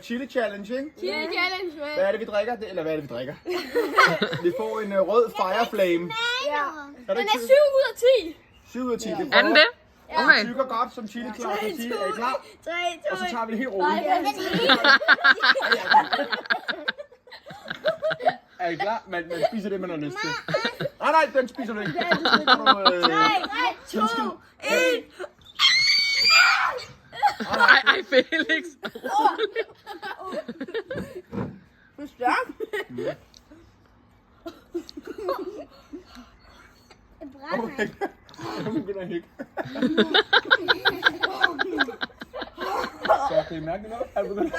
Chili challenge, ikke? Chili challenge, hvad? Hvad er det, vi drikker? Eller hvad er det, vi drikker? Vi får en rød fireflame. Ja. Er Den er 7 ud af 10. 7 ud af 10. Er den det? Okay. Tykker godt, som Chili klar kan sige. Er I klar? 3, 2, Og så tager vi det helt roligt. Er I klar? Man spiser det, man har lyst til. Nej, den spiser du ikke. 3, 2, 1. Ej, Felix. Du er stærk. Okay. Nu begynder jeg at hække. Så kan I mærke det noget? Er du begyndt?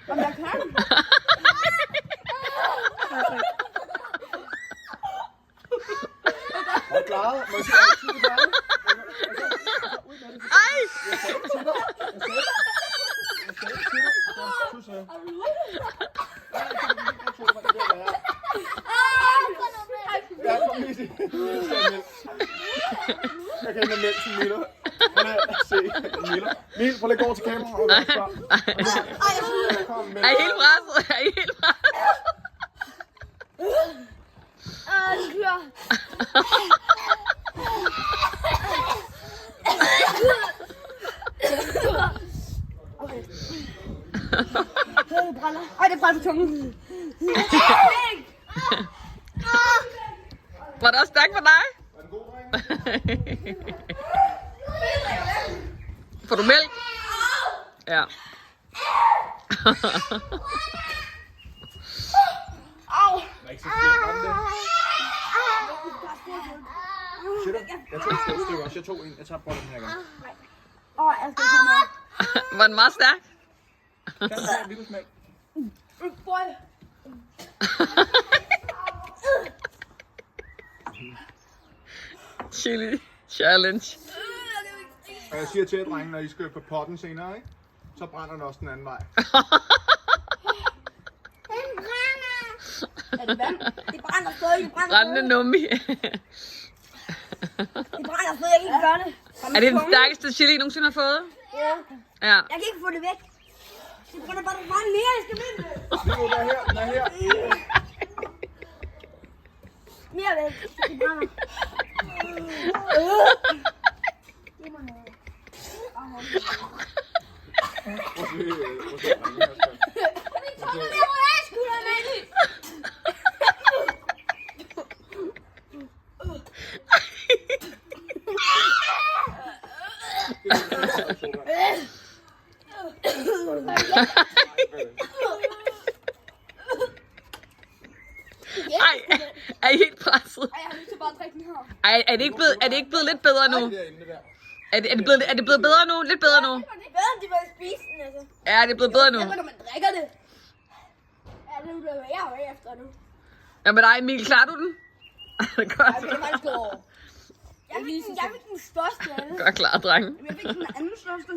Om jeg kan. Godt klaret. Må jeg se, er det færdigt? Ej! Jeg sagde det til dig. Tusse. Ja, kom lige til. Jeg kan ikke have mælk til Miller. Prøv lige at se. Mil, prøv lige at gå over til kameraet. Er I helt presset? Er I helt presset? Det kører. Okay. Det brænder. Ej, det brænder på tungen. Var det også stærkt for dig? Får du mælk? Ja. Au. Jeg tog et stykke også. Jeg tog en. Jeg tager på den her gang. Jeg skal komme op. Var den meget stærk? Kan du tage en lille smag? Boy. Chili challenge. Og jeg siger til jer, drenge, når I skal på potten senere, ikke? Så brænder den også den anden vej. Den brænder. Er det vand? Det brænder stadig. Det brænder Brændende nummi. Det brænder stadig. Jeg kan ikke gøre det. Er det den stærkeste chili, I nogensinde har fået? Ja. Ja. Jeg kan ikke få det væk. Det brænder bare mere. Jeg skal vinde. Lige nu, den er her. Mere væk. Det brænder. Ej, er I helt presset? Ej, jeg har lyst til bare at drikke den her. Ej, er det ikke blevet lidt bedre nu? Derinde, der. Er det blevet bedre nu? Lidt bedre nu? Det er bedre, end de vil spise den, altså. Ja, det er blevet bedre nu. Det er, når man drikker det. Ja, det bliver værre og værre efter nu. Ja, men dig, Emil, klarer du den? Godt. Ej, det er faktisk over. Jeg fik den største af alle. Godt klar, dreng. Jeg fik den anden største.